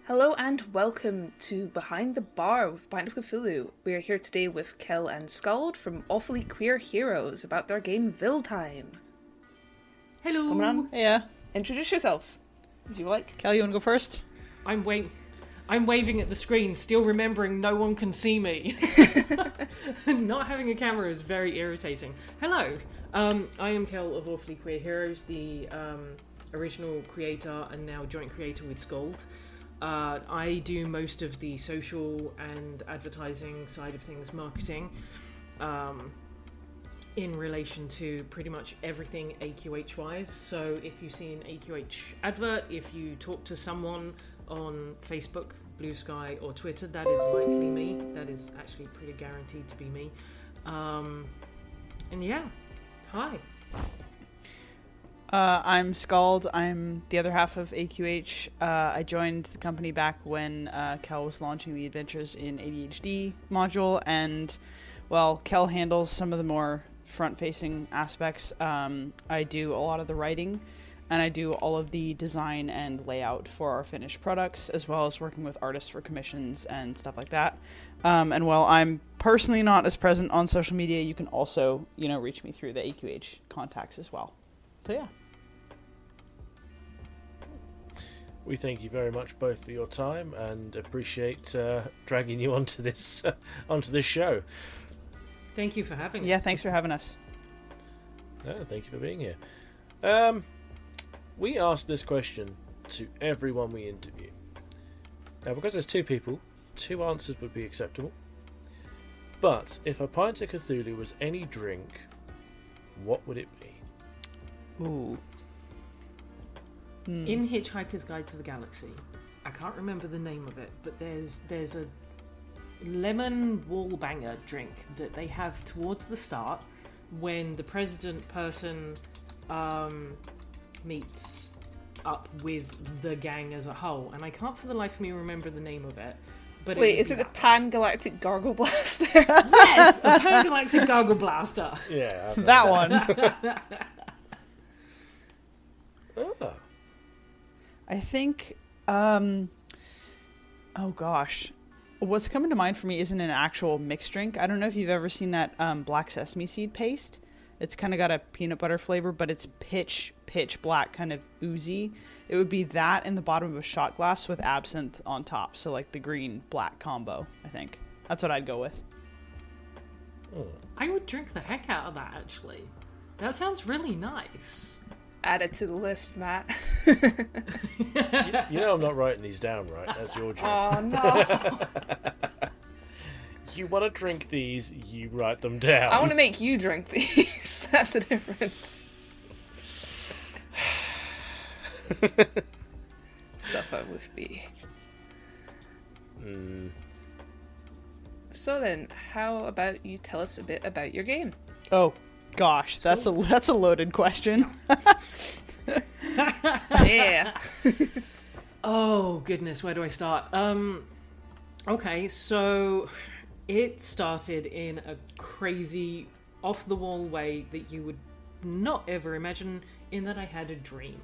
Hello and welcome to Behind the Bar with Bind of Cthulhu. We are here today with Kel and Skald from Awfully Queer Heroes about their game Veildhime. Hello. Come on. Yeah. Introduce yourselves, if you like. Kel, you want to go first? I'm waving at the screen, still remembering no one can see me. Not having a camera is very irritating. Hello. I am Kel of Awfully Queer Heroes, the original creator and now joint creator with Skald. I do most of the social and advertising side of things, marketing, in relation to pretty much everything AQH wise. So if you see an AQH advert, if you talk to someone on Facebook, Blue Sky or Twitter, that is likely me. That is actually pretty guaranteed to be me. And yeah, hi. I'm Skald. I'm the other half of AQH. I joined the company back when Kel was launching the Adventures in ADHD module, and, well, Kel handles some of the more front-facing aspects. I do a lot of the writing, and I do all of the design and layout for our finished products, as well as working with artists for commissions and stuff like that. And while I'm personally not as present on social media, you can also, reach me through the AQH contacts as well. So, yeah. We thank you very much both for your time and appreciate dragging you onto this show. Thank you for having us. Yeah, thanks for having us. Thank you for being here. We asked this question to everyone we interview. Now, because there's two people, two answers would be acceptable. But if a pint of Cthulhu was any drink, what would it be? Ooh. In Hitchhiker's Guide to the Galaxy, I can't remember the name of it, but there's a lemon wall banger drink that they have towards the start when the president person meets up with the gang as a whole, and I can't for the life of me remember the name of it. But Wait, is it the Pan-Galactic Gargle Blaster? Yes, a Pan-Galactic Gargle Blaster. Yeah, that one. Oh. I think, oh gosh. What's coming to mind for me isn't an actual mixed drink. I don't know if you've ever seen that black sesame seed paste. It's kind of got a peanut butter flavor, but it's pitch black, kind of oozy. It would be that in the bottom of a shot glass with absinthe on top. So like the green-black combo, I think. That's what I'd go with. Oh. I would drink the heck out of that, actually. That sounds really nice. Add it to the list, Matt. You know I'm not writing these down, right? That's your job. Oh, no. You want to drink these, you write them down. I want to make you drink these. That's the difference. Suffer with me. So then, how about you tell us a bit about your game? Oh, gosh, that's a loaded question. Yeah. Oh, goodness, where do I start? Okay, so it started in a crazy, off-the-wall way that you would not ever imagine, in that I had a dream.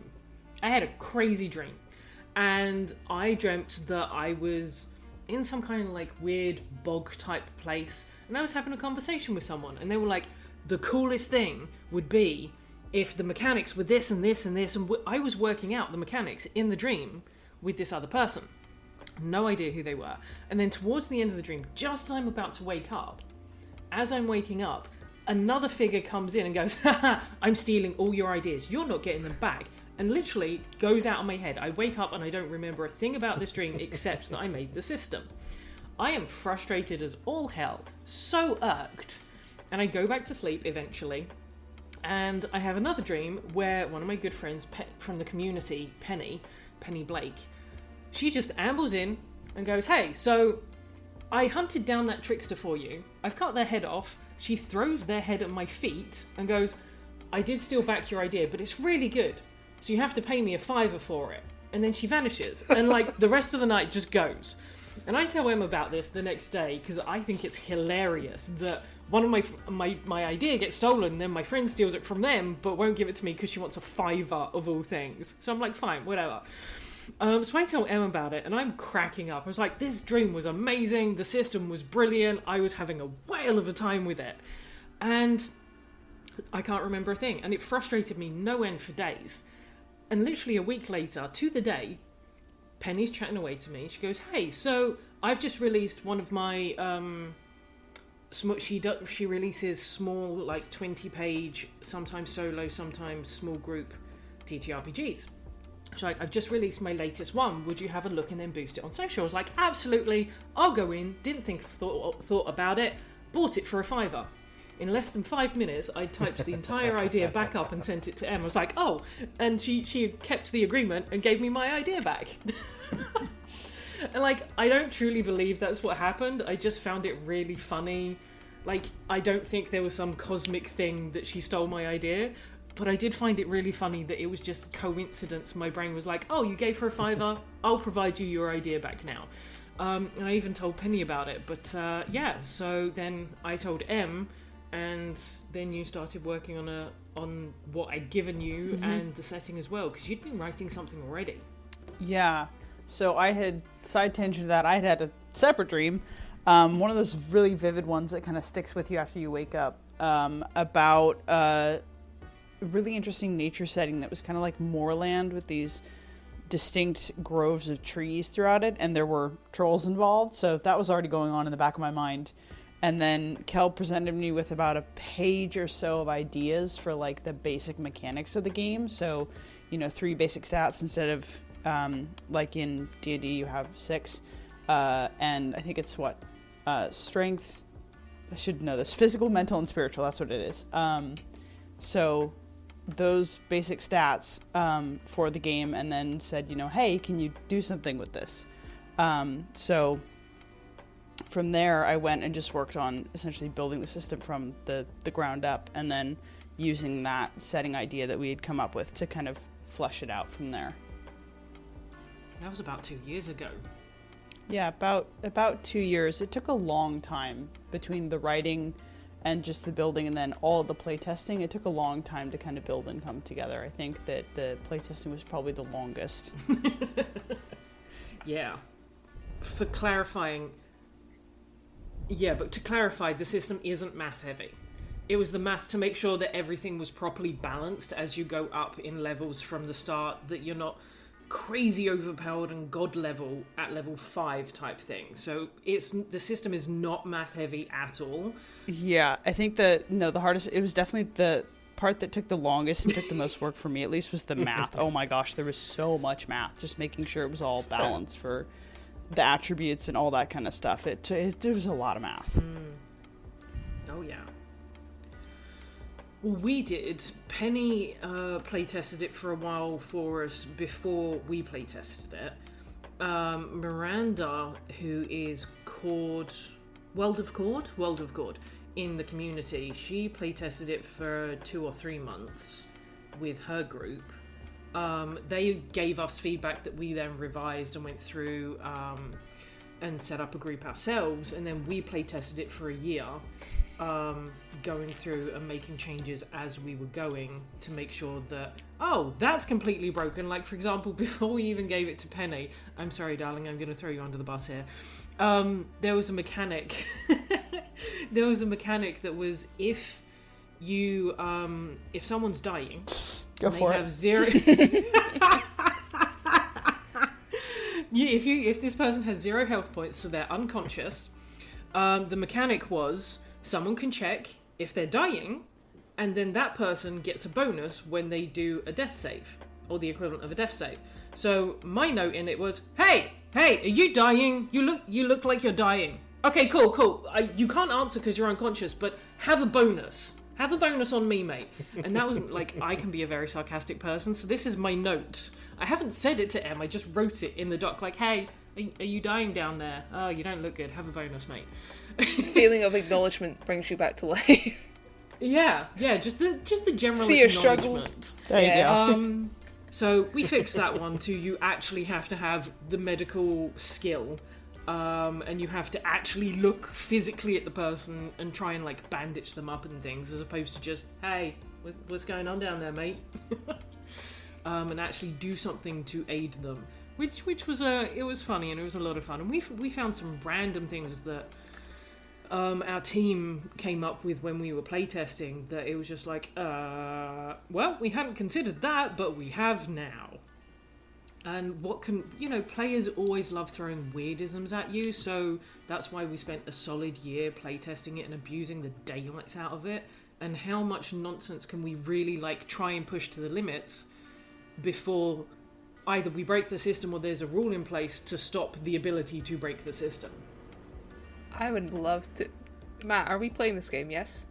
I had a crazy dream. And I dreamt that I was in some kind of, like, weird bog-type place, and I was having a conversation with someone, and they were like, the coolest thing would be if the mechanics were this and this and this, and I was working out the mechanics in the dream with this other person. No idea who they were. And then towards the end of the dream, just as I'm about to wake up, as I'm waking up, another figure comes in and goes, haha, I'm stealing all your ideas. You're not getting them back. And literally goes out of my head. I wake up and I don't remember a thing about this dream except that I made the system. I am frustrated as all hell, so irked. And I go back to sleep eventually. And I have another dream where one of my good friends from the community, Penny Blake, she just ambles in and goes, hey, so I hunted down that trickster for you. I've cut their head off. She throws their head at my feet and goes, I did steal back your idea, but it's really good. So you have to pay me a $5 for it. And then she vanishes. And like the rest of the night just goes. And I tell Em about this the next day because I think it's hilarious that one of my idea gets stolen, then my friend steals it from them, but won't give it to me because she wants a $5 of all things. So I'm like, fine, whatever. So I tell Em about it, and I'm cracking up. I was like, this dream was amazing, the system was brilliant, I was having a whale of a time with it. And I can't remember a thing, and it frustrated me no end for days. And literally a week later, to the day, Penny's chatting away to me. She goes, hey, so I've just released one of my... she releases small, like 20-page, sometimes solo, sometimes small group TTRPGs. She's like, I've just released my latest one. Would you have a look and then boost it on social? I was like, absolutely. I'll go in. Didn't think thought about it. Bought it for $5. In less than 5 minutes, I typed the entire idea back up and sent it to Em. I was like, oh, and she had kept the agreement and gave me my idea back. And like, I don't truly believe that's what happened. I just found it really funny. Like, I don't think there was some cosmic thing that she stole my idea, but I did find it really funny that it was just coincidence. My brain was like, oh, you gave her a $5, I'll provide you your idea back now. And I even told Penny about it, but yeah, so then I told Em, and then you started working on what I'd given you and the setting as well, because you'd been writing something already. Yeah. So I had, side tangent to that, I had a separate dream, one of those really vivid ones that kind of sticks with you after you wake up, about a really interesting nature setting that was kind of like moorland with these distinct groves of trees throughout it, and there were trolls involved, so that was already going on in the back of my mind. And then Kel presented me with about a page or so of ideas for like the basic mechanics of the game. So, 3 basic stats instead of like in D&D you have 6. And I think it's strength. I should know this. Physical, mental, and spiritual. That's what it is. So those basic stats for the game, and then said, hey, can you do something with this? So from there, I went and just worked on essentially building the system from the ground up, and then using that setting idea that we had come up with to kind of flesh it out from there. That was about 2 years ago. Yeah, about 2 years. It took a long time between the writing and just the building, and then all of the playtesting. It took a long time to kind of build and come together. I think that the playtesting was probably the longest. Yeah. For clarifying... Yeah, but to clarify, the system isn't math heavy. It was the math to make sure that everything was properly balanced as you go up in levels from the start, that you're not crazy overpowered and god level at level 5 type thing. So the system is not math heavy at all. Yeah, I think the hardest, it was definitely the part that took the longest and took the most work for me, at least, was the math. Oh my gosh, there was so much math, just making sure it was all balanced for the attributes and all that kind of stuff. It was a lot of math. Oh yeah. Well, we did. Penny playtested it for a while for us before we playtested it. Miranda, who is World of Cord in the community, she playtested it for 2 or 3 months with her group. They gave us feedback that we then revised and went through and set up a group ourselves, and then we playtested it for a year, going through and making changes as we were going to make sure that, oh, that's completely broken. Like, for example, before we even gave it to Penny, I'm sorry, darling, I'm going to throw you under the bus here. There was a mechanic. There was a mechanic that was if someone's dying, Go for it. Have 0. Yeah, if this person has 0 health points, so they're unconscious, the mechanic was someone can check if they're dying, and then that person gets a bonus when they do a death save, or the equivalent of a death save. So my note in it was, hey, are you dying? You look like you're dying. Okay, cool. You can't answer because you're unconscious, but have a bonus. Have a bonus on me, mate. And that was like, I can be a very sarcastic person, so this is my note. I haven't said it to Em, I just wrote it in the doc, like, hey, are you dying down there? Oh, you don't look good. Have a bonus, mate. Feeling of acknowledgement brings you back to life. Yeah, just the general See your acknowledgement. struggle. There you go. So we fixed that one to you actually have to have the medical skill, and you have to actually look physically at the person and try and like bandage them up and things, as opposed to just, hey, what's going on down there, mate? And actually do something to aid them. which was it was funny and it was a lot of fun, and we found some random things that our team came up with when we were playtesting that it was just like, well, we hadn't considered that, but we have now. And players always love throwing weirdisms at you, so that's why we spent a solid year playtesting it and abusing the daylights out of it. And how much nonsense can we really try and push to the limits before either we break the system or there's a rule in place to stop the ability to break the system? I would love to. Matt, are we playing this game? Yes,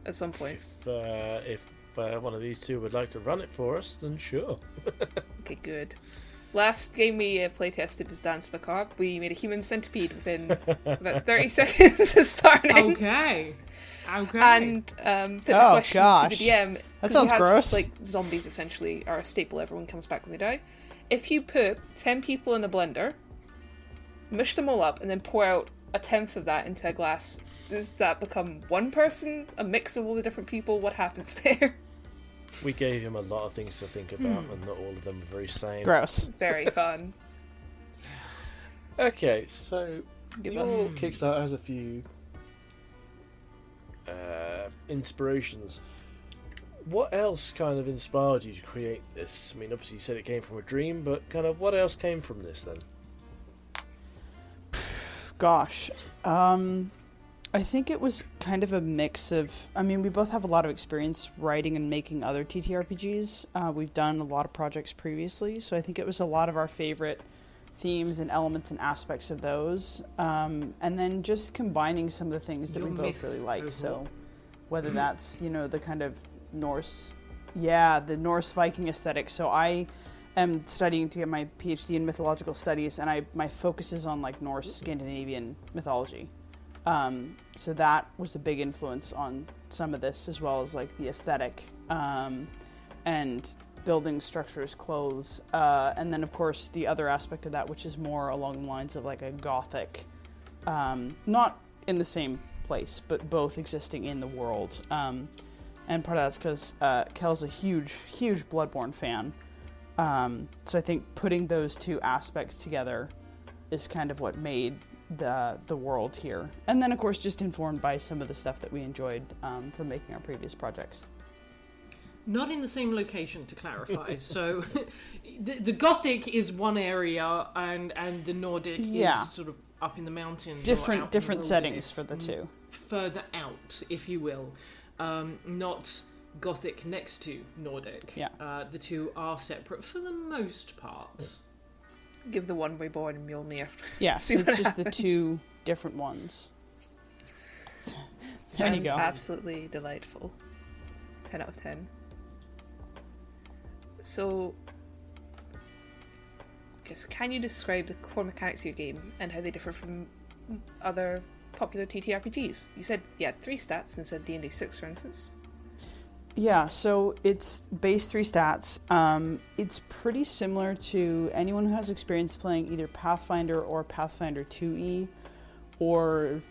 at some point. If one of these two would like to run it for us, then sure. Okay, good. Last game we playtested was Dance Macabre. We made a human centipede within about 30 seconds of starting. Okay. And put the question to the DM. That sounds gross. Zombies essentially are a staple. Everyone comes back when they die. If you put 10 people in a blender, mush them all up, and then pour out a tenth of that into a glass, does that become one person? A mix of all the different people? What happens there? We gave him a lot of things to think about, and not all of them are very sane. Gross. Very fun. Okay, so your Kickstarter has a few inspirations. What else kind of inspired you to create this? I mean, obviously you said it came from a dream, but kind of what else came from this then? Gosh. I think it was kind of a mix of... I mean, we both have a lot of experience writing and making other TTRPGs. We've done a lot of projects previously, so I think it was a lot of our favorite themes and elements and aspects of those. And then just combining some of the things that we both really like. So whether that's, the kind of Norse... Yeah, the Norse Viking aesthetic. So I am studying to get my PhD in mythological studies, and my focus is on Norse Scandinavian mythology. So that was a big influence on some of this, as well as the aesthetic and building structures, clothes, and then of course the other aspect of that, which is more along the lines of a gothic, not in the same place, but both existing in the world. And part of that's because Kel's a huge Bloodborne fan. So I think putting those two aspects together is kind of what made the world here. And then, of course, just informed by some of the stuff that we enjoyed from making our previous projects. Not in the same location, to clarify. So the Gothic is one area, and the Nordic is sort of up in the mountains. Different settings for the two. Further out, if you will. Not Gothic next to Nordic. Yeah. The two are separate for the most part. Give the one reborn Mjolnir. Yeah, so it's just the two different ones. There you Sounds go. absolutely delightful. 10 out of 10. So, can you describe the core mechanics of your game and how they differ from other popular TTRPGs? You said you had 3 stats instead of D&D 6, for instance. Yeah, so it's base 3 stats. It's pretty similar to anyone who has experience playing either Pathfinder or Pathfinder 2e or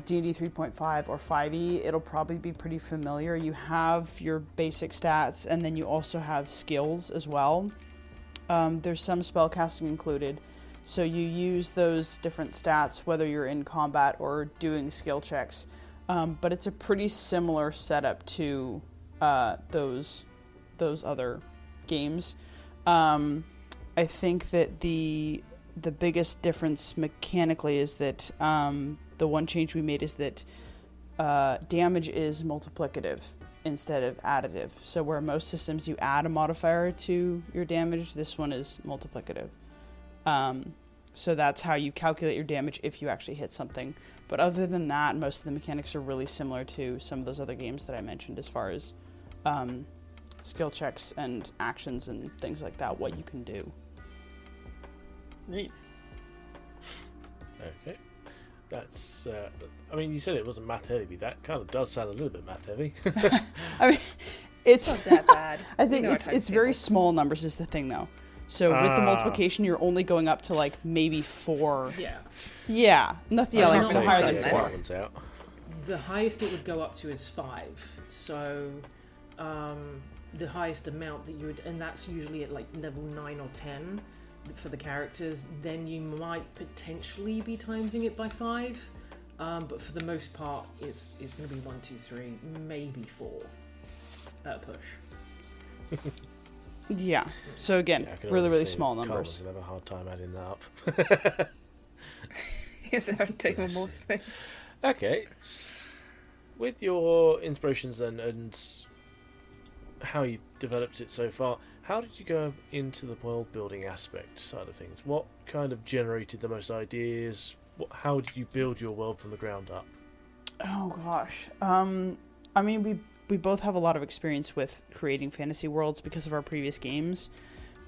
D&D 3.5 or 5e. It'll probably be pretty familiar. You have your basic stats, and then you also have skills as well. There's some spellcasting included. So you use those different stats whether you're in combat or doing skill checks. But it's a pretty similar setup to those other games. I think that the biggest difference mechanically is that the one change we made is that damage is multiplicative instead of additive. So where most systems you add a modifier to your damage, this one is multiplicative. So that's how you calculate your damage if you actually hit something. But other than that, most of the mechanics are really similar to some of those other games that I mentioned as far as skill checks and actions and things like that, what you can do. Neat. Okay. That's, I mean, you said it wasn't math heavy. That kind of does sound a little bit math heavy. I mean, it's not that bad. I think it's very small numbers is the thing, though. So with the multiplication, you're only going up to maybe 4. Yeah. Yeah. Nothing Not higher than 4. The highest it would go up to is 5. So the highest amount that you would, and that's usually at level 9 or 10. for the characters, then you might potentially be timesing it by 5. But for the most part, it's going to be 1, 2, 3, maybe 4 at a push. Yeah. So again, I can really, already really see small Carmen's numbers. gonna have a hard time adding that up. It's a hard time on Bless most things. Okay. With your inspirations then and how you've developed it so far, how did you go into the world building aspect side of things? What kind of generated the most ideas? How did you build your world from the ground up? Oh gosh. I mean, we both have a lot of experience with creating fantasy worlds because of our previous games.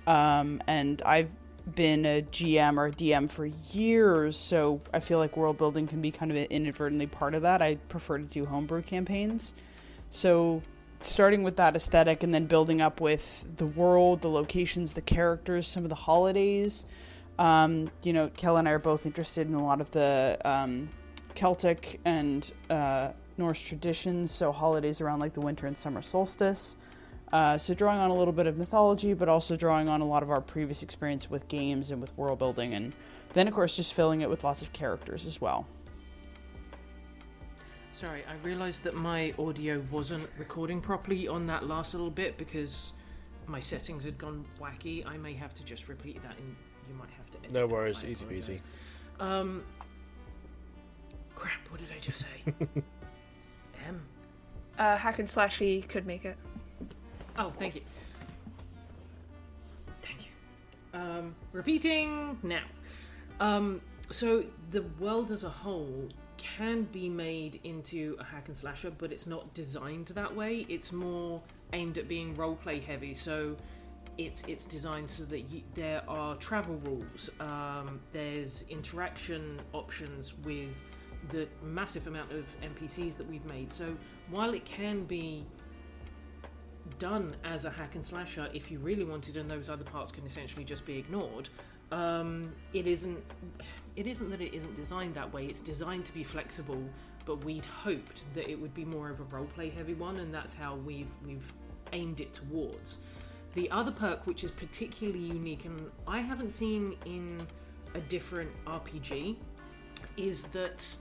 And I've been a GM or a DM for years, so I feel like world building can be kind of inadvertently part of that. I prefer to do homebrew campaigns. So starting with that aesthetic and then building up with the world, the locations, the characters, some of the holidays. You know, Kel and I are both interested in a lot of the Celtic and Norse traditions, so holidays around like the winter and summer solstice. So drawing on a little bit of mythology, but also drawing on a lot of our previous experience with games and with world building, and then of course just filling it with lots of characters as well. Sorry, I realised that my audio wasn't recording properly on that last little bit because my settings had gone wacky. I may have to just repeat that, and you might have to edit No it. worries, I easy peasy. apologise. Crap, what did I just say? Hack and slashy could make it. Oh, thank you. Thank you. Repeating now. So the world as a whole can be made into a hack and slasher, but it's not designed that way. It's more aimed at being roleplay heavy. So it's designed so that there are travel rules. There's interaction options with the massive amount of NPCs that we've made. So while it can be done as a hack and slasher if you really wanted, and those other parts can essentially just be ignored, it isn't that it isn't designed that way. It's designed to be flexible, but we'd hoped that it would be more of a roleplay heavy one, and that's how we've aimed it towards. The other perk, which is particularly unique and I haven't seen in a different RPG, is that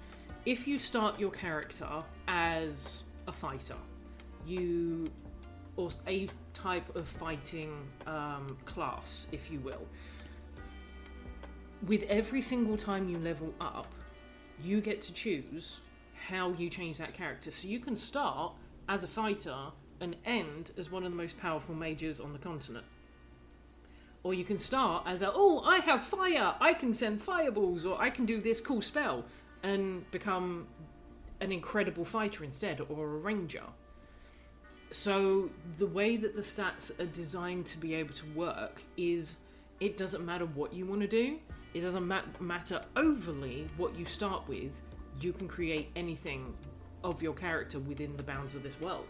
if you start your character as a fighter, or a type of fighting class, if you will, with every single time you level up, you get to choose how you change that character. So you can start as a fighter and end as one of the most powerful mages on the continent. Or you can start as I have fire, I can send fireballs, or I can do this cool spell, and become an incredible fighter instead, or a ranger. So the way that the stats are designed to be able to work is it doesn't matter what you want to do. It doesn't matter overly what you start with. You can create anything of your character within the bounds of this world.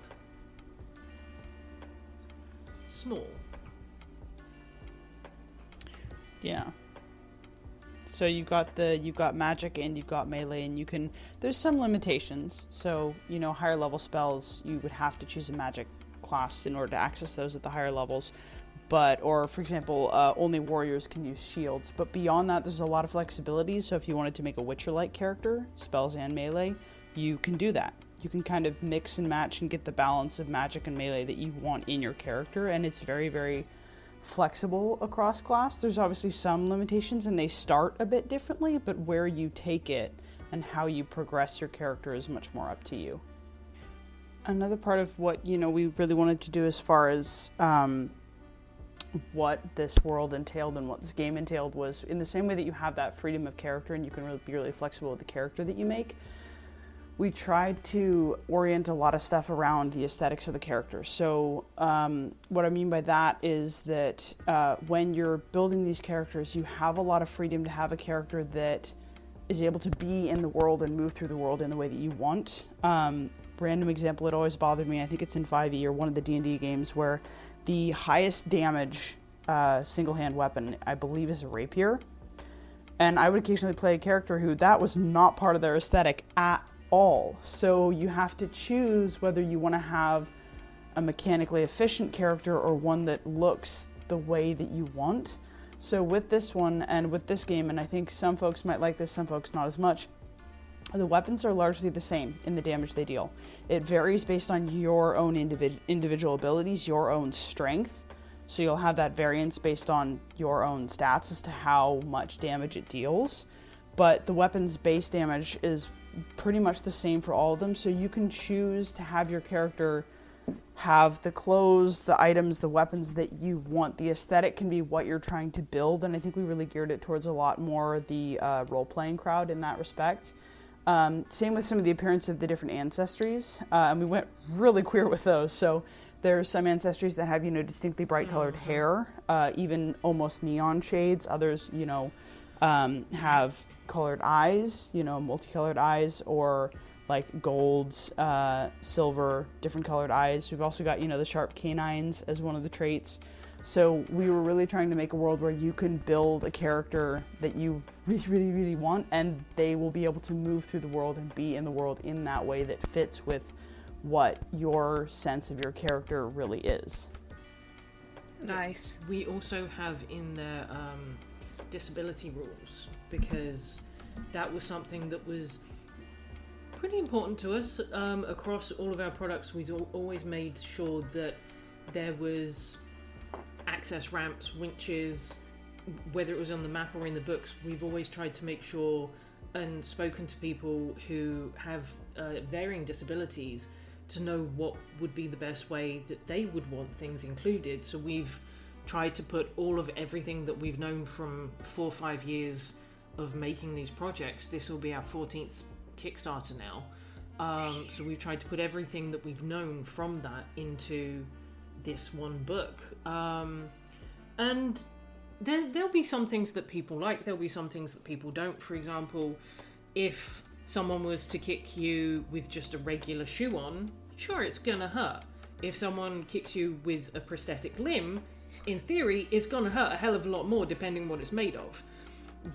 Small. Yeah. So you've got magic and you've got melee, and there's some limitations. So, you know, higher level spells, you would have to choose a magic class in order to access those at the higher levels. Or for example, only warriors can use shields. But beyond that, there's a lot of flexibility. So if you wanted to make a Witcher-like character, spells and melee, you can do that. You can kind of mix and match and get the balance of magic and melee that you want in your character, and it's very, very flexible across class. There's obviously some limitations and they start a bit differently, but where you take it and how you progress your character is much more up to you. Another part of what, you know, we really wanted to do as far as what this world entailed and what this game entailed was, in the same way that you have that freedom of character and you can really be really flexible with the character that you make, we tried to orient a lot of stuff around the aesthetics of the characters. So what I mean by that is that when you're building these characters, you have a lot of freedom to have a character that is able to be in the world and move through the world in the way that you want. Random example, it always bothered me, I think it's in 5e or one of the D&D games, where the highest damage single-hand weapon, I believe, is a rapier. And I would occasionally play a character who that was not part of their aesthetic at all. So you have to choose whether you want to have a mechanically efficient character or one that looks the way that you want. So with this one and with this game, and I think some folks might like this, some folks not as much, the weapons are largely the same in the damage they deal. It varies based on your own individual abilities, your own strength. So you'll have that variance based on your own stats as to how much damage it deals. But the weapon's base damage is pretty much the same for all of them. So you can choose to have your character have the clothes, the items, the weapons that you want. The aesthetic can be what you're trying to build. And I think we really geared it towards a lot more the role-playing crowd in that respect. Same with some of the appearance of the different ancestries. And we went really queer with those. So there's some ancestries that have, distinctly bright colored hair, even almost neon shades. Others, have colored eyes, multicolored eyes, or like golds, silver, different colored eyes. We've also got, the sharp canines as one of the traits. So we were really trying to make a world where you can build a character that you really, really, really want, and they will be able to move through the world and be in the world in that way that fits with what your sense of your character really is. Nice. We also have in there disability rules, because that was something that was pretty important to us. Across all of our products, we've always made sure that there was access ramps, winches, whether it was on the map or in the books. We've always tried to make sure and spoken to people who have varying disabilities to know what would be the best way that they would want things included. So we've tried to put all of everything that we've known from 4 or 5 years of making these projects. This will be our 14th Kickstarter now. So we've tried to put everything that we've known from that into this one book. And there'll be some things that people like, there'll be some things that people don't. For example, if someone was to kick you with just a regular shoe on, sure, it's gonna hurt. If someone kicks you with a prosthetic limb, in theory, it's gonna hurt a hell of a lot more depending what it's made of.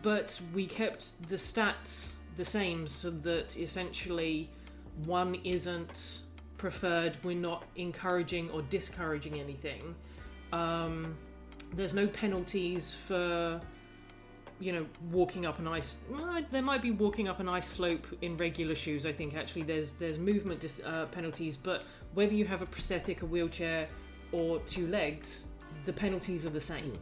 But we kept the stats the same so that essentially one isn't preferred. We're not encouraging or discouraging anything. There's no penalties for, walking up an ice. Well, there might be walking up an ice slope in regular shoes. I think actually there's movement penalties, but whether you have a prosthetic, a wheelchair, or 2 legs, the penalties are the same.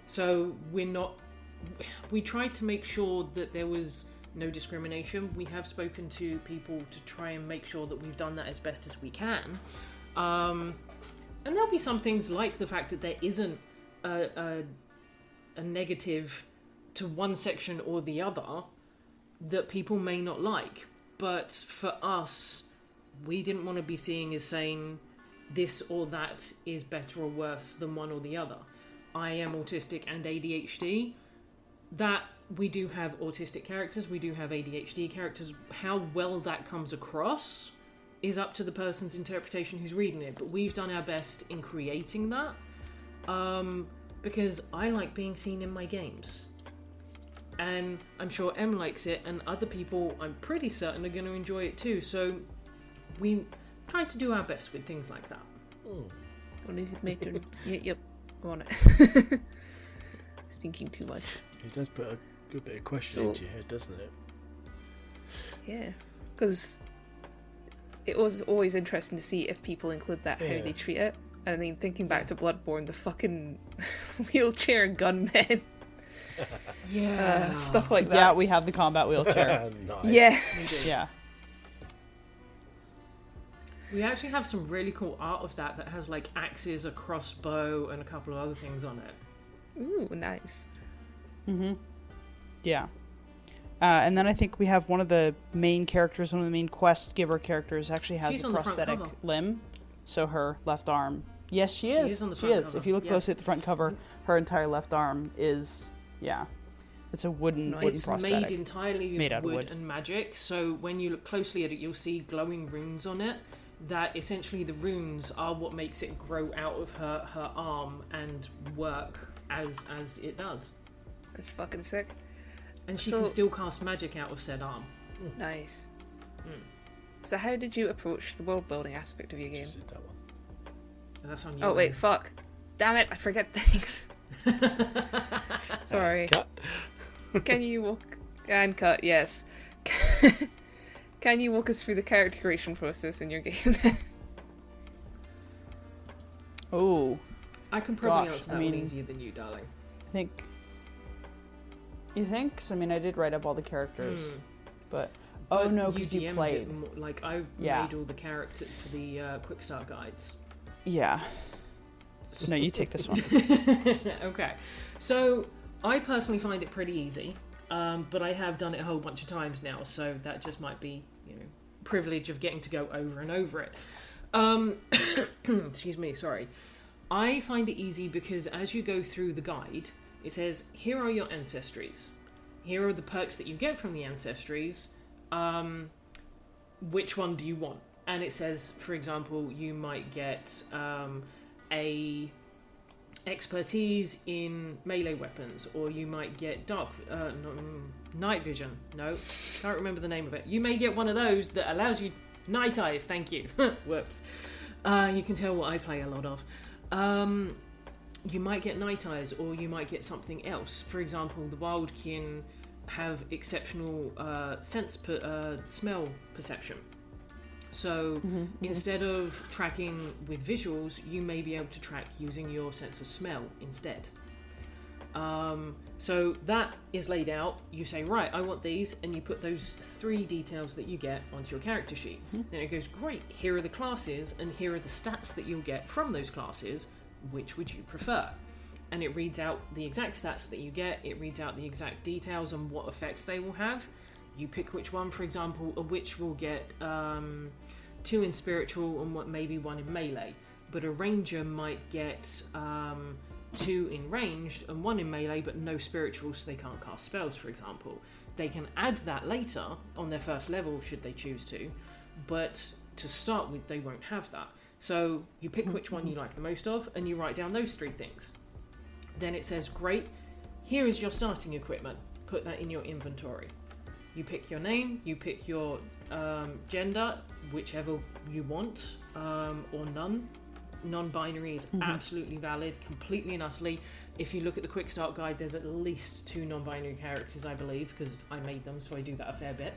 So we tried to make sure that there was no discrimination. We have spoken to people to try and make sure that we've done that as best as we can. And there'll be some things like the fact that there isn't a negative to one section or the other that people may not like. But for us, we didn't want to be seen as saying this or that is better or worse than one or the other. I am autistic and ADHD. That we do have autistic characters, we do have ADHD characters. How well that comes across is up to the person's interpretation who's reading it, but we've done our best in creating that, because I like being seen in my games, and I'm sure Em likes it, and other people I'm pretty certain are going to enjoy it too. So we try to do our best with things like that. What is it, my turn? Yep, I want it. It's thinking too much. It does put a good bit of question into your head, doesn't it? Yeah, because it was always interesting to see if people include that, how they treat it. And I mean, thinking back to Bloodborne, the fucking wheelchair gunmen. Stuff like that. Yeah, we have the combat wheelchair. Nice. Yeah. Yeah. We actually have some really cool art of that has like axes, a crossbow, and a couple of other things on it. Ooh, nice. Yeah. And then I think we have one of the main characters, one of the main quest giver characters actually has a prosthetic limb. So her left arm. Yes, she is. She is on the she front is. cover. If you look closely at the front cover, her entire left arm is, it's a wooden prosthetic. It's made entirely Made of out of wood wood. and magic. So when you look closely at it, you'll see glowing runes on it. That essentially the runes are what makes it grow out of her arm and work as it does. That's fucking sick. And she can still cast magic out of said arm. Nice. So how did you approach the world building aspect of your game? Just did that one. And that's on you. Oh wait, fuck. Damn it, I forget things. Sorry. Cut. Can you walk and cut? Yes. Can you walk us through the character creation process in your game? Oh, I can probably Gosh, answer I that mean- one easier than you, darling. I think. You think? 'Cause, I mean, I did write up all the characters, but oh But no, because you DM'd played. it like I Yeah. made all the characters for the quick start guides. Yeah. No, you take this one. Okay, so I personally find it pretty easy, but I have done it a whole bunch of times now, so that just might be, privilege of getting to go over and over it. Excuse me, sorry. I find it easy because as you go through the guide, it says, here are your ancestries. Here are the perks that you get from the ancestries. Which one do you want? And it says, for example, you might get a expertise in melee weapons, or you might get night vision. No, can't remember the name of it. You may get one of those that allows you night eyes. Thank you. Whoops. You can tell what I play a lot of. You might get night eyes, or you might get something else. For example, the Wildkin have exceptional smell perception. So instead of tracking with visuals, you may be able to track using your sense of smell instead. So that is laid out. You say, right, I want these, and you put those 3 details that you get onto your character sheet. Then it goes, great, here are the classes, and here are the stats that you'll get from those classes. Which would you prefer? And it reads out the exact stats that you get. It reads out the exact details on what effects they will have. You pick which one. For example, a witch will get 2 in spiritual and maybe 1 in melee. But a ranger might get 2 in ranged and 1 in melee, but no spiritual, so they can't cast spells, for example. They can add that later on their first level, should they choose to. But to start with, they won't have that. So you pick which one you like the most of, and you write down those 3 things. Then it says, great, here is your starting equipment. Put that in your inventory. You pick your name, you pick your gender, whichever you want, or none. Non-binary is absolutely valid, completely and utterly. If you look at the quick start guide, there's at least 2 non-binary characters, I believe, because I made them, so I do that a fair bit.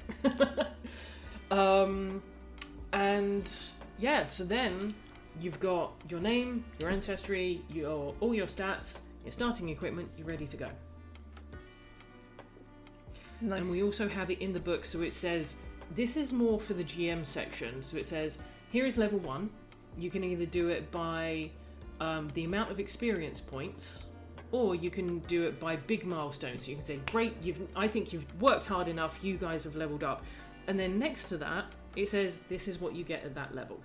And yeah, so then you've got your name, your ancestry, all your stats, your starting equipment, you're ready to go. Nice. And we also have it in the book, so it says, this is more for the GM section. So it says, here is level 1. You can either do it by the amount of experience points, or you can do it by big milestones. So you can say, great, I think you've worked hard enough, you guys have leveled up. And then next to that, it says, this is what you get at that level.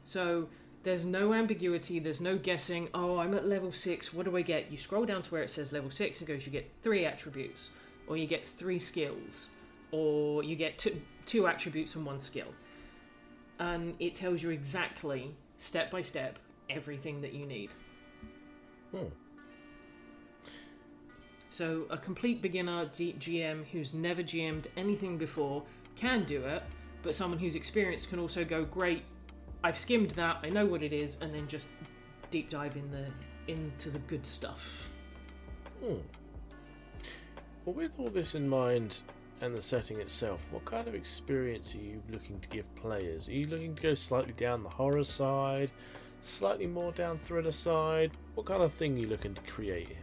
So there's no ambiguity, there's no guessing, oh, I'm at level 6, what do I get? You scroll down to where it says level 6, it goes, you get 3 attributes, or you get 3 skills, or you get 2 attributes and 1 skill. And it tells you exactly, step by step, everything that you need. So a complete beginner GM who's never GM'd anything before can do it, but someone who's experienced can also go, great, I've skimmed that, I know what it is, and then just deep dive into the good stuff. Well, with all this in mind and the setting itself, what kind of experience are you looking to give players? Are you looking to go slightly down the horror side, slightly more down thriller side? What kind of thing are you looking to create here?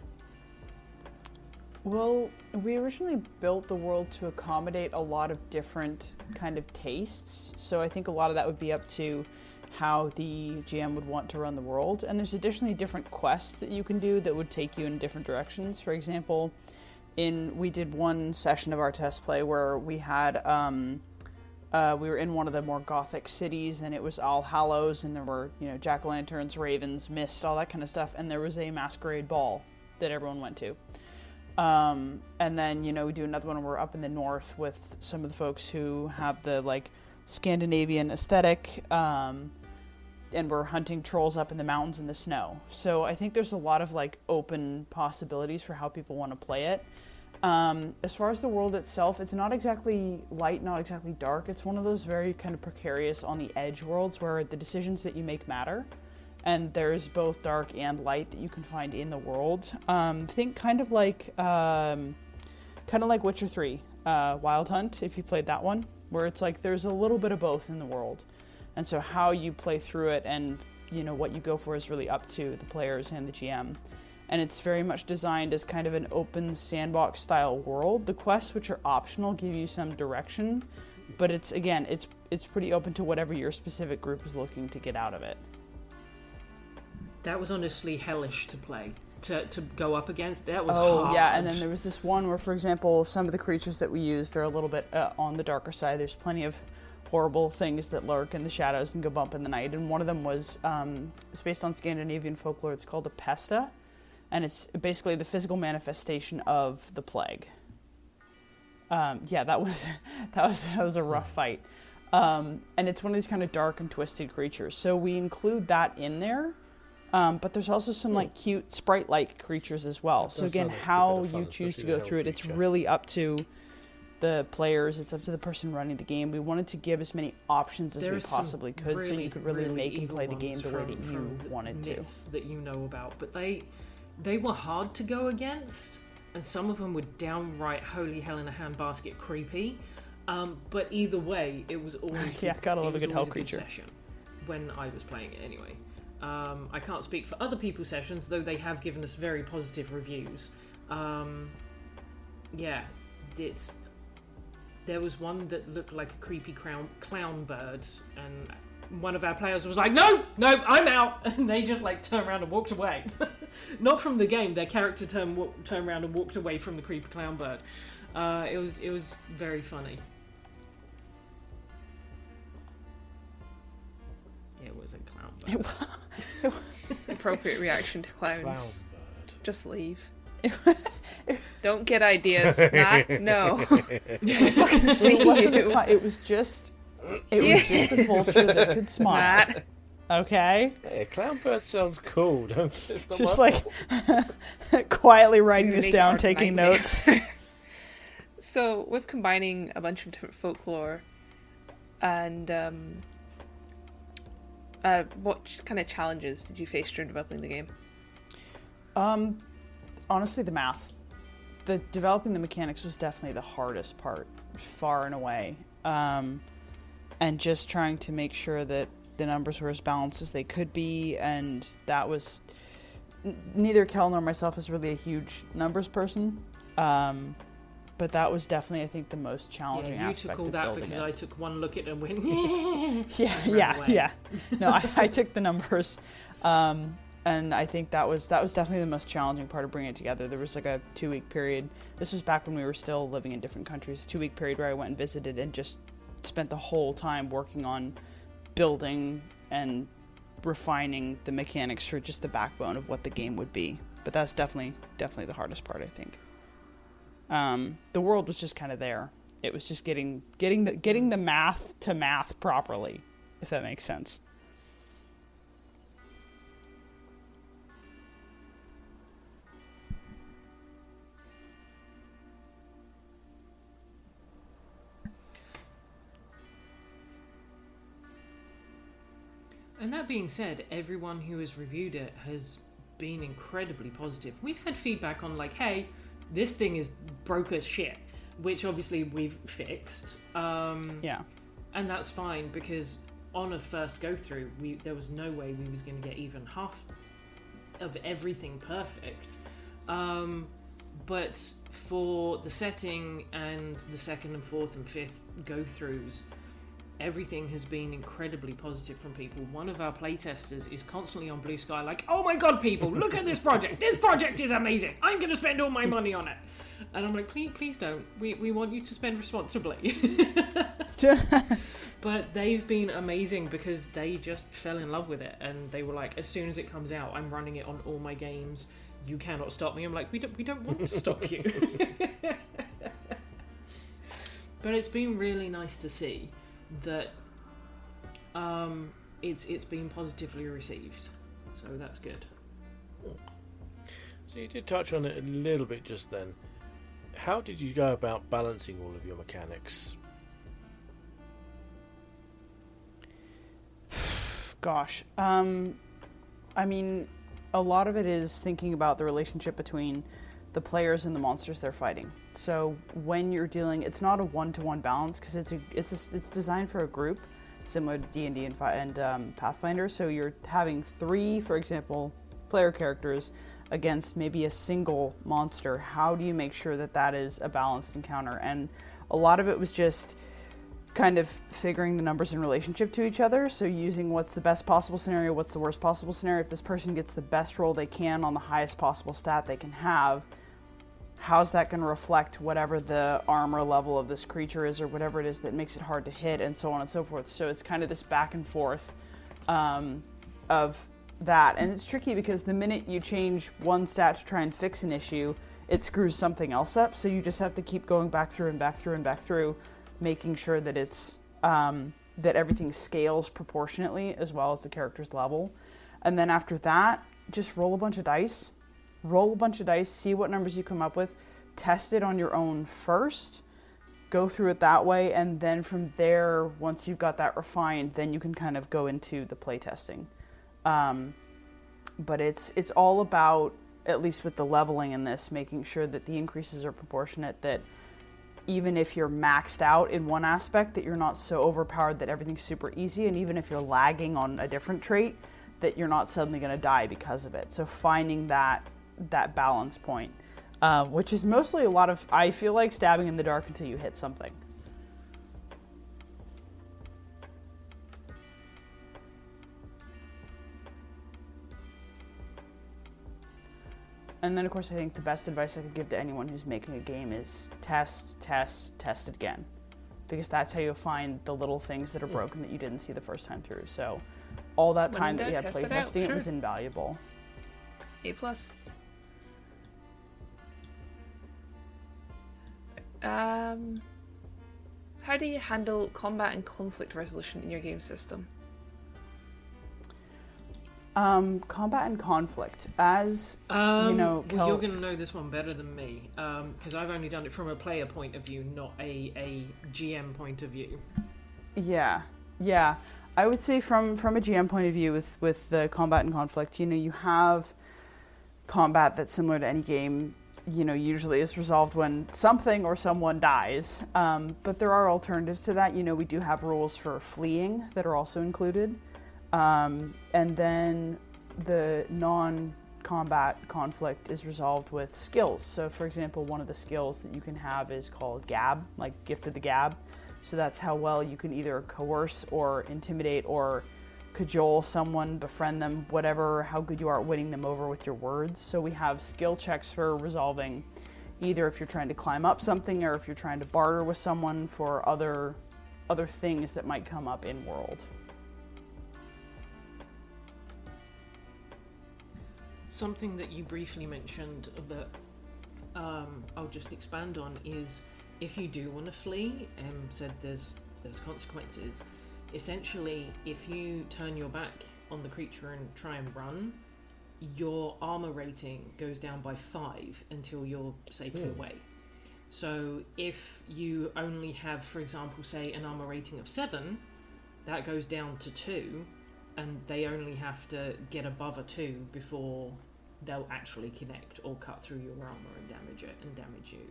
Well, we originally built the world to accommodate a lot of different kind of tastes, so I think a lot of that would be up to how the GM would want to run the world. And there's additionally different quests that you can do that would take you in different directions. For example, we did one session of our test play where we had we were in one of the more gothic cities, and it was All Hallows, and there were jack-o'-lanterns, ravens, mist, all that kind of stuff, and there was a masquerade ball that everyone went to. And then we do another one where we're up in the north with some of the folks who have the Scandinavian aesthetic, and we're hunting trolls up in the mountains in the snow. So I think there's a lot of open possibilities for how people want to play it. As far as the world itself, it's not exactly light, not exactly dark. It's one of those very kind of precarious on the edge worlds where the decisions that you make matter. and there's both dark and light that you can find in the world. Think kind of like Witcher 3, Wild Hunt, if you played that one, where it's like there's a little bit of both in the world. And so how you play through it and, you know, what you go for is really up to the players and the GM. And it's very much designed as kind of an open sandbox style world. The quests, which are optional, give you some direction, but it's pretty open to whatever your specific group is looking to get out of it. That was honestly hellish to play, to go up against. That was hard. hard. Yeah, and then there was this one where, for example, some of the creatures that we used are a little bit on the darker side. There's plenty of horrible things that lurk in the shadows and go bump in the night. And one of them was it's based on Scandinavian folklore. It's called a pesta, and it's basically the physical manifestation of the plague. That was a rough fight. And it's one of these kind of dark and twisted creatures. So we include that in there. But there's also some like cute sprite-like creatures as well. So again, how you choose to go through it, it's really up to the players. It's up to the person running the game. We wanted to give as many options as we possibly could, so you could really make and play the game the way that you wanted to. That you know about, but they were hard to go against, and some of them were downright holy hell in a handbasket creepy. But either way, it was always gotta love a good hell creature. Session when I was playing it anyway. I can't speak for other people's sessions, though they have given us very positive reviews. There was one that looked like a creepy clown bird, and one of our players was like, no, I'm out, and they just like turned around and walked away. Not from the game, their character turned around and walked away from the creepy clown bird. It was very funny. It was a clown bird. Appropriate reaction to clowns. Clown bird. Just leave. Don't get ideas, Matt. No. I fucking see you. It was just a vulture that could smile. Matt. Okay? Hey, clown bird sounds cool, don't it? Just like quietly writing this Make down, our taking nightmare. notes. So, with combining a bunch of different folklore and what kind of challenges did you face during developing the game? Honestly, the math. Developing the mechanics was definitely the hardest part, far and away. And just trying to make sure that the numbers were as balanced as they could be, and that was... Neither Kel nor myself is really a huge numbers person, but that was definitely, I think, the most challenging aspect of building it. You took all that because I took one look at it and went... Yeah. No, I took the numbers, and I think that was definitely the most challenging part of bringing it together. There was like a 2-week period. This was back when we were still living in different countries. 2-week period where I went and visited and just spent the whole time working on building and refining the mechanics for just the backbone of what the game would be. But that's definitely the hardest part, I think. The world was just kind of there. It was just getting the math to math properly, if that makes sense. And that being said, everyone who has reviewed it has been incredibly positive. We've had feedback on like, hey, this thing is broke as shit, which obviously we've fixed. Yeah. And that's fine, because on a first go through, there was no way we was going to get even half of everything perfect. But for the setting and the second and fourth and fifth go throughs, everything has been incredibly positive from people. One of our playtesters is constantly on Blue Sky like, oh my god, people, look at this project. This project is amazing. I'm going to spend all my money on it. And I'm like, please don't. We want you to spend responsibly. But they've been amazing because they just fell in love with it. And they were like, as soon as it comes out, I'm running it on all my games. You cannot stop me. I'm like, we don't want to stop you. But it's been really nice to see that it's been positively received, so that's good. So you did touch on it a little bit just then. How did you go about balancing all of your mechanics? Gosh, I mean, a lot of it is thinking about the relationship between the players and the monsters they're fighting. So when you're dealing, it's not a one-to-one balance because it's designed for a group, similar to D&D and Pathfinder. So you're having 3, for example, player characters against maybe a single monster. How do you make sure that that is a balanced encounter? And a lot of it was just kind of figuring the numbers in relationship to each other. So using what's the best possible scenario, what's the worst possible scenario. If this person gets the best roll they can on the highest possible stat they can have, how's that going to reflect whatever the armor level of this creature is, or whatever it is that makes it hard to hit, and so on and so forth. So it's kind of this back and forth of that. And it's tricky because the minute you change one stat to try and fix an issue, it screws something else up. So you just have to keep going back through and back through and back through, making sure that it's that everything scales proportionately as well as the character's level. And then after that, just roll a bunch of dice. Roll a bunch of dice, see what numbers you come up with, test it on your own first, go through it that way, and then from there, once you've got that refined, then you can kind of go into the play testing. But it's all about, at least with the leveling in this, making sure that the increases are proportionate, that even if you're maxed out in one aspect, that you're not so overpowered that everything's super easy, and even if you're lagging on a different trait, that you're not suddenly going to die because of it. So finding that balance point, which is mostly a lot of, I feel like, stabbing in the dark until you hit something. And then, of course, I think the best advice I could give to anyone who's making a game is test it again. Because that's how you'll find the little things that are broken that you didn't see the first time through. So all that time that you had playtesting, it was invaluable. A+. How do you handle combat and conflict resolution in your game system? Combat and conflict, as you know, well, you're going to know this one better than me, because I've only done it from a player point of view, not a GM point of view. Yeah. I would say from a GM point of view, with the combat and conflict, you have combat that's similar to any game. Usually is resolved when something or someone dies. But there are alternatives to that. We do have rules for fleeing that are also included. And then the non-combat conflict is resolved with skills. So, for example, one of the skills that you can have is called Gab, like Gift of the Gab. So that's how well you can either coerce or intimidate or cajole someone, befriend them, whatever, how good you are at winning them over with your words. So we have skill checks for resolving either if you're trying to climb up something or if you're trying to barter with someone for other things that might come up in world. Something that you briefly mentioned that I'll just expand on is if you do want to flee, said there's consequences. Essentially, if you turn your back on the creature and try and run, your armor rating goes down by 5 until you're safely away. So if you only have, for example, say an armor rating of 7, that goes down to 2, and they only have to get above a 2 before they'll actually connect or cut through your armor and damage it and damage you.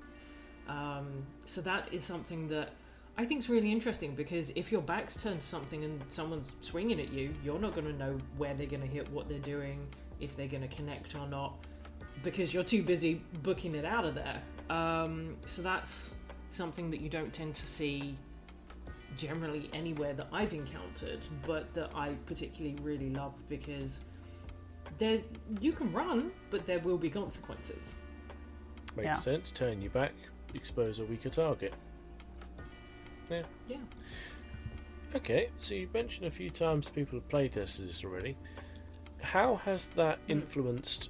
So that is something that I think is really interesting, because if your back's turned to something and someone's swinging at you, you're not going to know where they're going to hit, what they're doing, if they're going to connect or not, because you're too busy booking it out of there. So that's something that you don't tend to see generally anywhere that I've encountered, but that I particularly really love, because you can run, but there will be consequences. Makes sense. Turn you back, expose a weaker target. Yeah. Okay, so you mentioned a few times people have playtested this already. How has that influenced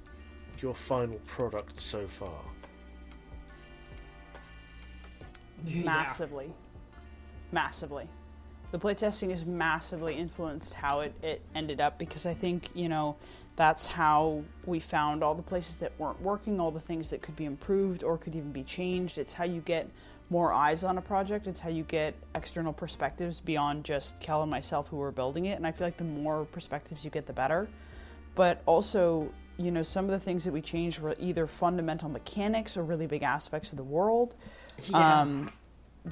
your final product so far? Massively. The playtesting has massively influenced how it ended up, because I think, that's how we found all the places that weren't working, all the things that could be improved or could even be changed. It's how you get more eyes on a project. It's how you get external perspectives beyond just Kel and myself who were building it. And I feel like the more perspectives you get, the better. but also, you know, some of the things that we changed were either fundamental mechanics or really big aspects of the world.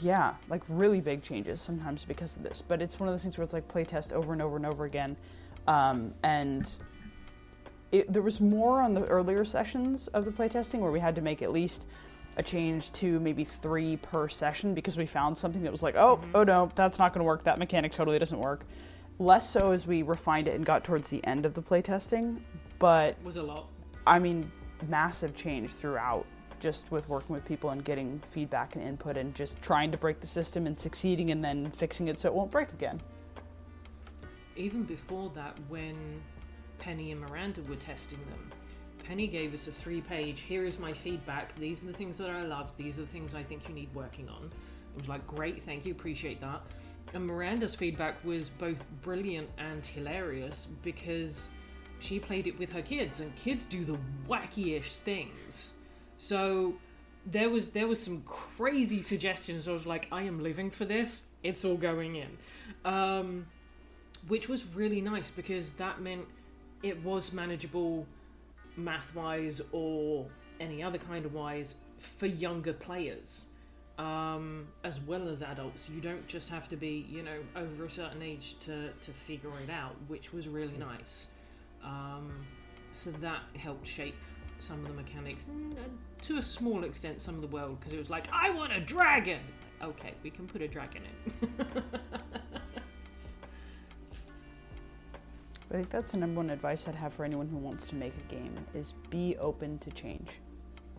Yeah, like really big changes sometimes because of this. But it's one of those things where it's like playtest over and over and over again. And there was more on the earlier sessions of the playtesting where we had to make at least a change to maybe 3 per session because we found something that was like, oh no, that's not going to work. That mechanic totally doesn't work. Less so as we refined it and got towards the end of the playtesting. But It was a lot. I mean, massive change throughout, just with working with people and getting feedback and input and just trying to break the system and succeeding and then fixing it so it won't break again. Even before that, when Penny and Miranda were testing them, Penny gave us a 3-page, here is my feedback, these are the things that I loved, these are the things I think you need working on. It was like, great, thank you, appreciate that. And Miranda's feedback was both brilliant and hilarious because she played it with her kids, and kids do the wacky-ish things. So there was some crazy suggestions. I was like, I am living for this. It's all going in. Which was really nice because that meant it was manageable math-wise or any other kind of wise for younger players, as well as adults. You don't just have to be, you know, over a certain age to figure it out, which was really nice. So that helped shape some of the mechanics, to a small extent some of the world, because it was like, I want a dragon! Okay, we can put a dragon in. I think that's the number one advice I'd have for anyone who wants to make a game, is be open to change.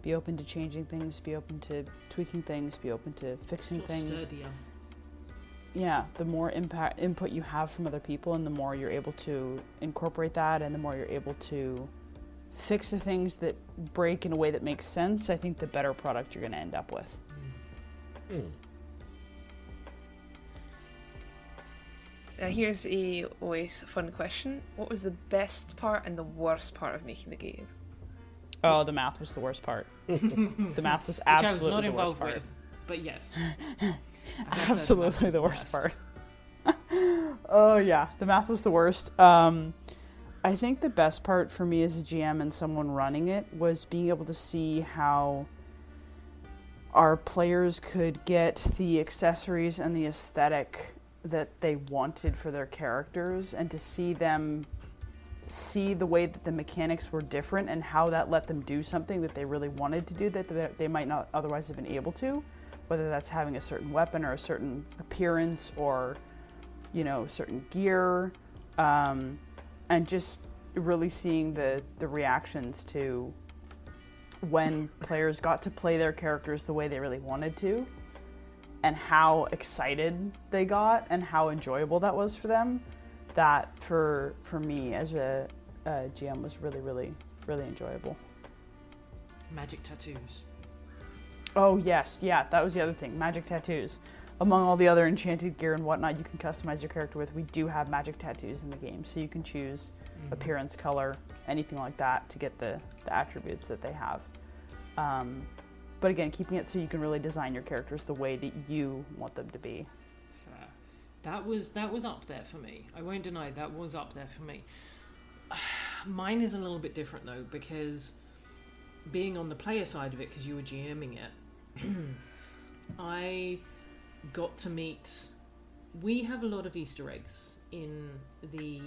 Be open to changing things, be open to tweaking things, be open to fixing things. Sturdier. Yeah, the more input you have from other people and the more you're able to incorporate that and the more you're able to fix the things that break in a way that makes sense, I think the better product you're going to end up with. Here's a always fun question. What was the best part and the worst part of making the game? Oh, the math was the worst part. The math was Which I was absolutely not the worst involved part. with, but yes. Absolutely the worst part. Oh yeah, the math was the worst. I think the best part for me as a GM and someone running it was being able to see how our players could get the accessories and the aesthetic that they wanted for their characters, and to see them see the way that the mechanics were different and how that let them do something that they really wanted to do that they might not otherwise have been able to, whether that's having a certain weapon or a certain appearance or, you know, certain gear, and just really seeing the reactions to when players got to play their characters the way they really wanted to, and how excited they got and how enjoyable that was for them. That for me as a GM was really, really, really enjoyable. Magic tattoos. Oh yes, yeah, that was the other thing, magic tattoos. Among all the other enchanted gear and whatnot you can customize your character with, we do have magic tattoos in the game, so you can choose appearance, color, anything like that to get the attributes that they have. But again, keeping it so you can really design your characters the way that you want them to be. Fair. That was up there for me. I won't deny that was up there for me. Mine is a little bit different though, because being on the player side of it, because you were GMing it, I got to meet... We have a lot of Easter eggs in the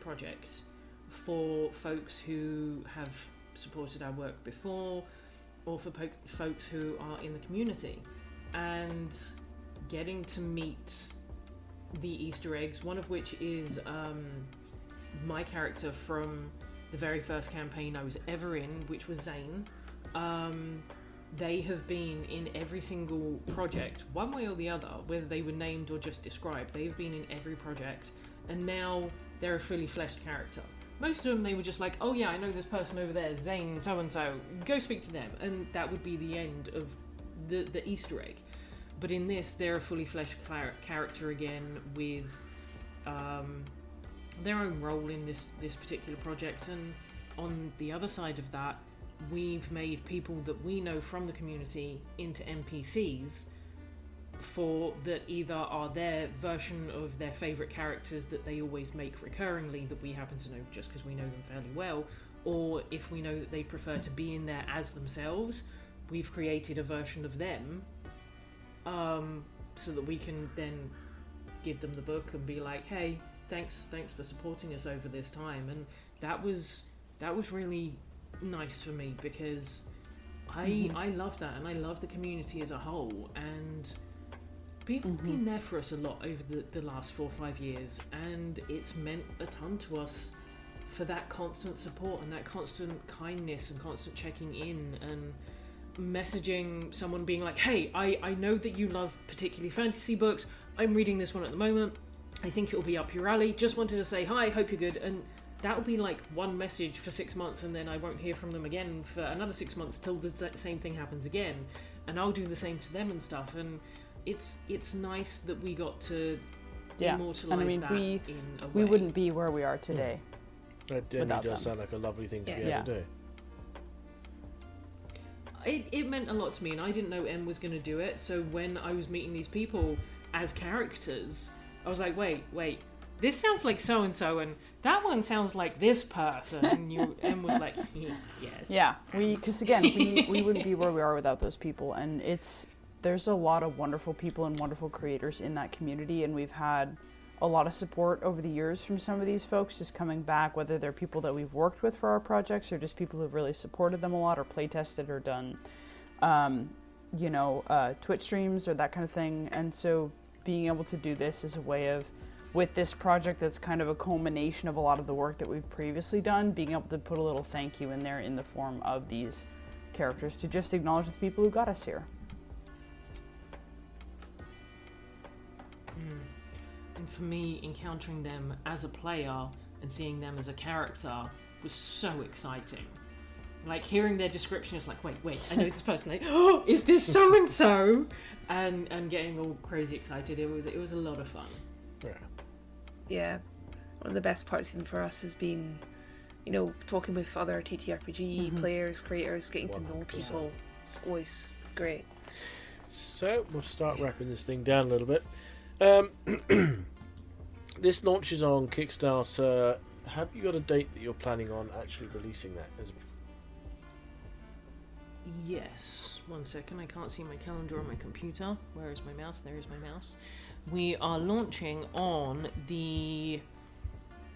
project for folks who have supported our work before, or for folks who are in the community. And getting to meet the Easter eggs, one of which is my character from the very first campaign I was ever in, which was Zane. They have been in every single project, one way or the other, whether they were named or just described. They've been in every project, and now they're a fully fleshed character. Most of them, they were just like, oh yeah, I know this person over there, Zane so-and-so, go speak to them. And that would be the end of the Easter egg. But in this, they're a fully fleshed character again with their own role in this particular project. And on the other side of that, we've made people that we know from the community into NPCs for that either are their version of their favourite characters that they always make recurringly that we happen to know just because we know them fairly well, or if we know that they prefer to be in there as themselves, we've created a version of them so that we can then give them the book and be like, hey, thanks for supporting us over this time. And that was really nice for me, because I love that, and I love the community as a whole, and people have been there for us a lot over the last 4 or 5 years, and it's meant a ton to us for that constant support and that constant kindness and constant checking in and messaging someone being like, hey, I know that you love particularly fantasy books, I'm reading this one at the moment, I think it'll be up your alley, just wanted to say hi, hope you're good. And that'll be like one message for 6 months, and then I won't hear from them again for another 6 months till the same thing happens again, and I'll do the same to them and stuff. And it's nice that we got to immortalize that in a way. We wouldn't be where we are today. That genuinely does sound like a lovely thing to be able to do. It meant a lot to me, and I didn't know Em was going to do it, so when I was meeting these people as characters, I was like, wait, this sounds like so-and-so, and that one sounds like this person, and Em was like, yes. Yeah, because again, we wouldn't be where we are without those people, and there's a lot of wonderful people and wonderful creators in that community, and we've had a lot of support over the years from some of these folks just coming back, whether they're people that we've worked with for our projects or just people who've really supported them a lot or play tested or done Twitch streams or that kind of thing. And so being able to do this is a way of, with this project that's kind of a culmination of a lot of the work that we've previously done, being able to put a little thank you in there in the form of these characters to just acknowledge the people who got us here. And for me, encountering them as a player and seeing them as a character was so exciting. Like, hearing their description is like, wait, I know this person. Like, oh, is this so-and-so? And getting all crazy excited. It was a lot of fun. Yeah. One of the best parts even for us has been, talking with other TTRPG players, creators, getting 100%. To know people. It's always great. So, we'll start wrapping this thing down a little bit. This launches on Kickstarter. Have you got a date that you're planning on actually releasing that? Yes. 1 second, I can't see my calendar on my computer. Where is my mouse? There is my mouse. We are launching on the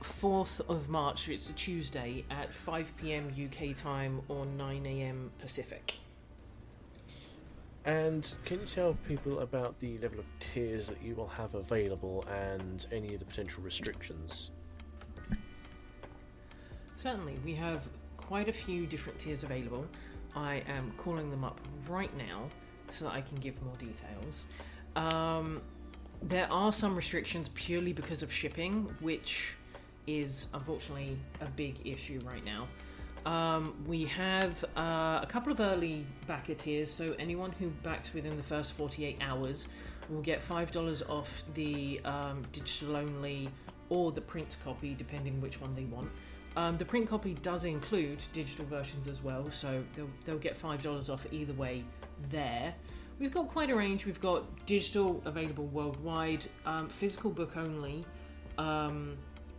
4th of March. It's a Tuesday at 5 p.m. UK time or 9 a.m. Pacific. And can you tell people about the level of tiers that you will have available and any of the potential restrictions? Certainly, we have quite a few different tiers available. I am calling them up right now so that I can give more details. There are some restrictions purely because of shipping, which is unfortunately a big issue right now. We have a couple of early backer tiers, so anyone who backs within the first 48 hours will get $5 off the digital only or the print copy, depending which one they want. The print copy does include digital versions as well, so they'll get $5 off either way there. We've got quite a range. We've got digital available worldwide, physical book only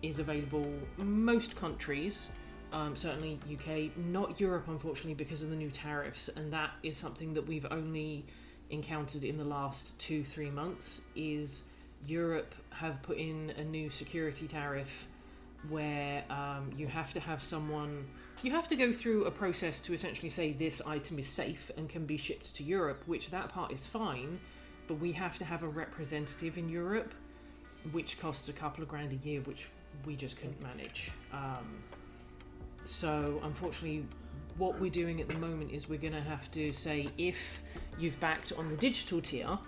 is available most countries. Certainly UK, not Europe unfortunately because of the new tariffs, and that is something that we've only encountered in the last 2-3 months. Is Europe have put in a new security tariff where you have to have someone, you have to go through a process to essentially say this item is safe and can be shipped to Europe, which that part is fine, but we have to have a representative in Europe, which costs a couple of grand a year, which we just couldn't manage. So unfortunately what we're doing at the moment is we're going to have to say, if you've backed on the digital tier,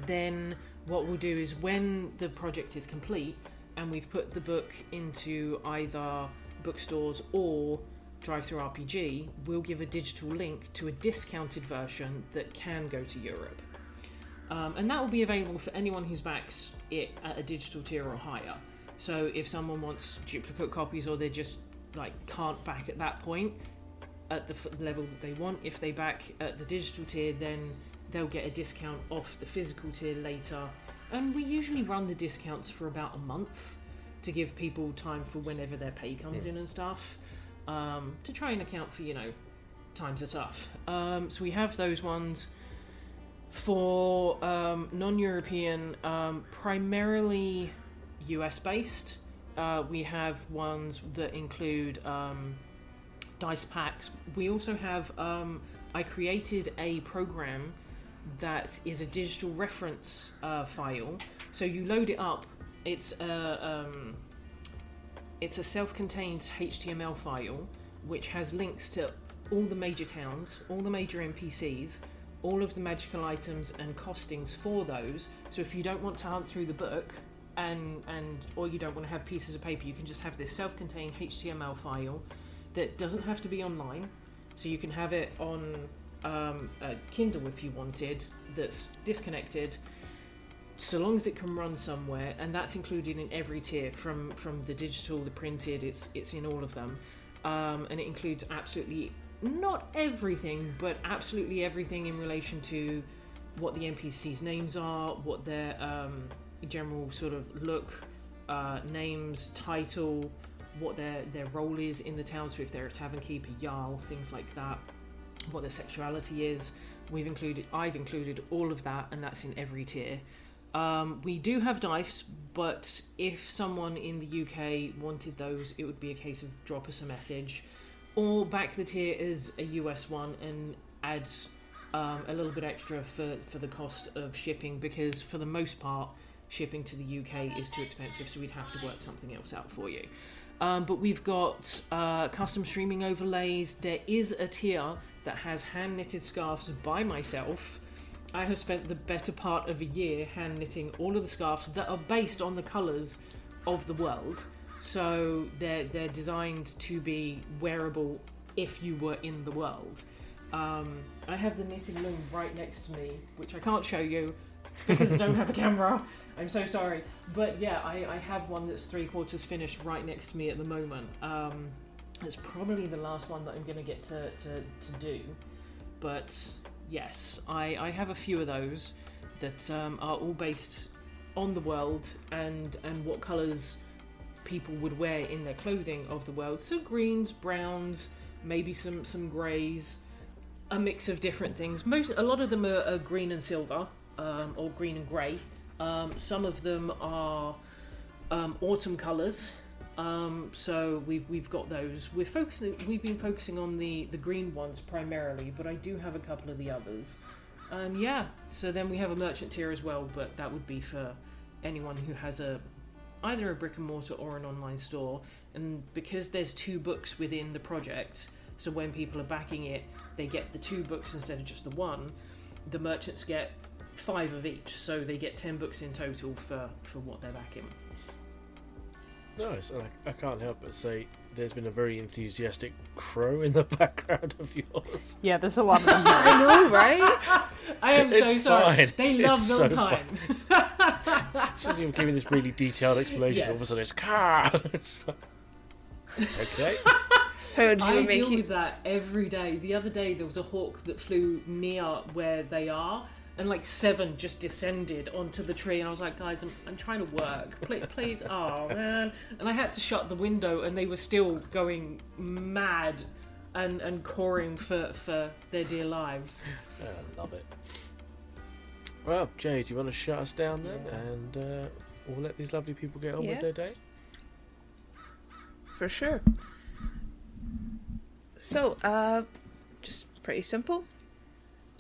then what we'll do is when the project is complete and we've put the book into either bookstores or DriveThruRPG, we'll give a digital link to a discounted version that can go to Europe. And that will be available for anyone who's backed it at a digital tier or higher. So if someone wants duplicate copies or they just can't back at that point at the level that they want, if they back at the digital tier, then they'll get a discount off the physical tier later. And we usually run the discounts for about a month to give people time for whenever their pay comes in and stuff, to try and account for, times are tough. So we have those ones. For non-European, primarily US based, we have ones that include dice packs. We also have, I created a program that is a digital reference file. So you load it up. It's a self-contained HTML file which has links to all the major towns, all the major NPCs, all of the magical items and costings for those. So if you don't want to hunt through the book or you don't want to have pieces of paper, you can just have this self-contained HTML file that doesn't have to be online. So you can have it on a Kindle if you wanted, that's disconnected, so long as it can run somewhere, and that's included in every tier, from the digital, the printed, it's in all of them, and it includes absolutely not everything, but absolutely everything in relation to what the NPCs' names are, what their general sort of look, names, title, what their role is in the town, so if they're a tavern keeper, jarl, things like that, what their sexuality is. I've included all of that, and that's in every tier. We do have dice, but if someone in the UK wanted those, it would be a case of drop us a message, or back the tier as a US one and add a little bit extra for the cost of shipping, because for the most part shipping to the UK is too expensive, so we'd have to work something else out for you. But we've got custom streaming overlays. There is a tier that has hand knitted scarves by myself. I have spent the better part of a year hand knitting all of the scarves that are based on the colours of the world. So they're designed to be wearable if you were in the world. I have the knitting loom right next to me, which I can't show you because I don't have a camera. I'm so sorry. But yeah, I have one that's 3/4 finished right next to me at the moment. It's probably the last one that I'm going to get to do. But yes, I have a few of those that are all based on the world and what colours people would wear in their clothing of the world. So greens, browns, maybe some greys, a mix of different things. A lot of them are green and silver, or green and grey. Some of them are autumn colours. So we've got those. We've been focusing on the green ones primarily, but I do have a couple of the others. And yeah, so then we have a merchant tier as well, but that would be for anyone who has either a brick and mortar or an online store. And because there's 2 books within the project, so when people are backing it, they get the 2 books instead of just the 1. The merchants get 5 of each, so they get 10 books in total for what they're backing. Nice. And I can't help but say there's been a very enthusiastic crow in the background of yours. Yeah, there's a lot of them. I know, right? I am so sorry. Fine. They love It's milk so time. She's even giving this really detailed explanation. All of a sudden it's car. Okay. How do you I make deal it? with that every day. The other day there was a hawk that flew near where they are, and like 7 just descended onto the tree, and I was like, guys, I'm trying to work. Please, oh man. And I had to shut the window, and they were still going mad and cawing for their dear lives. I love it. Well, Jay, do you want to shut us down then? And we'll let these lovely people get on with their day? For sure. So, just pretty simple.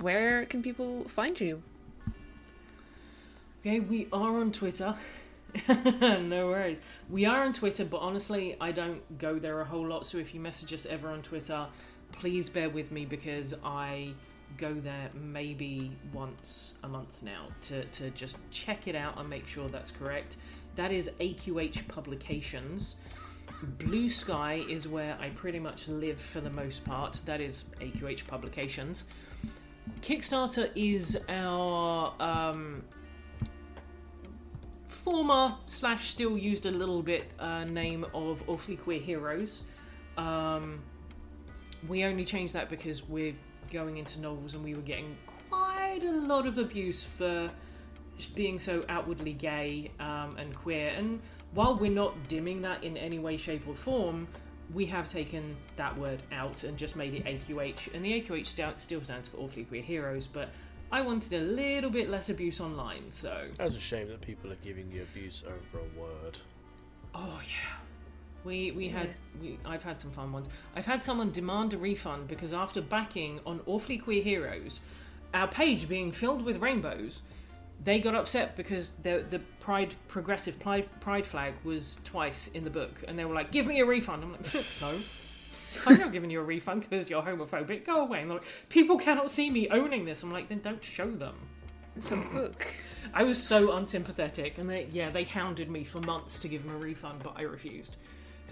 Where can people find you? Okay, we are on Twitter. No worries. We are on Twitter, but honestly, I don't go there a whole lot. So if you message us ever on Twitter, please bear with me, because I go there maybe once a month now to just check it out and make sure that's correct. That is AQH Publications. Blue Sky is where I pretty much live for the most part. That is AQH Publications. Kickstarter is our former / still used a little bit name of Awfully Queer Heroes. We only changed that because we're going into novels and we were getting quite quite a lot of abuse for being so outwardly gay and queer. And while we're not dimming that in any way, shape, or form, we have taken that word out and just made it AQH. And the AQH still stands for Awfully Queer Heroes, but I wanted a little bit less abuse online, so... That's a shame that people are giving you abuse over a word. Oh, yeah. I've had some fun ones. I've had someone demand a refund because after backing on Awfully Queer Heroes, our page being filled with rainbows, they got upset because the progressive pride flag was twice in the book, and they were like, "Give me a refund." I'm like, "No, I'm not giving you a refund because you're homophobic. Go away." And they're like, "People cannot see me owning this." I'm like, "Then don't show them." It's a book. I was so unsympathetic, and they hounded me for months to give them a refund, but I refused.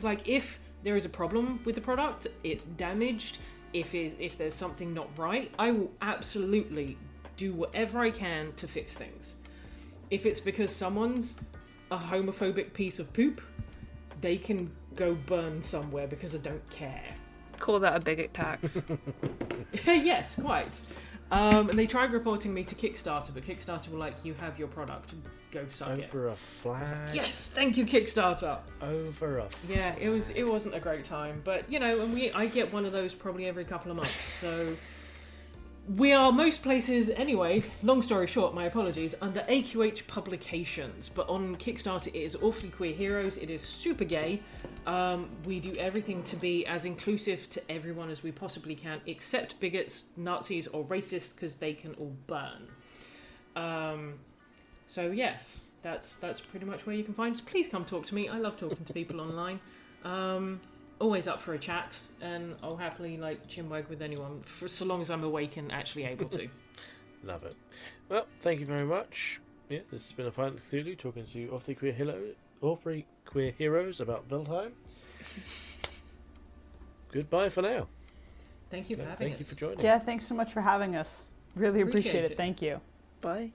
Like, if there is a problem with the product, it's damaged, if there's something not right, I will absolutely do whatever I can to fix things. If it's because someone's a homophobic piece of poop, they can go burn somewhere because I don't care. Call that a bigot tax. Yes, quite. And they tried reporting me to Kickstarter, but Kickstarter were like, "You have your product, go suck it." Over a flag. Yes, thank you, Kickstarter. Over a Yeah, it wasn't a great time, but and I get one of those probably every couple of months, so we are most places anyway. Long story short, my apologies, under AQH Publications, but on Kickstarter it is Awfully Queer Heroes. It is super gay. We do everything to be as inclusive to everyone as we possibly can, except bigots, Nazis, or racists, because they can all burn. So yes, that's pretty much where you can find us. Please come talk to me. I love talking to people online. Always up for a chat, and I'll happily chinwag with anyone for so long as I'm awake and actually able to. Love it. Well, thank you very much. Yeah, this has been a Pint of Cthulhu talking to Awfully Queer Heroes about Veildhime. Goodbye for now. Thank you for having us. Thank you for joining. Yeah, thanks so much for having us. Really appreciate Appreciate it. it. Thank you. Bye.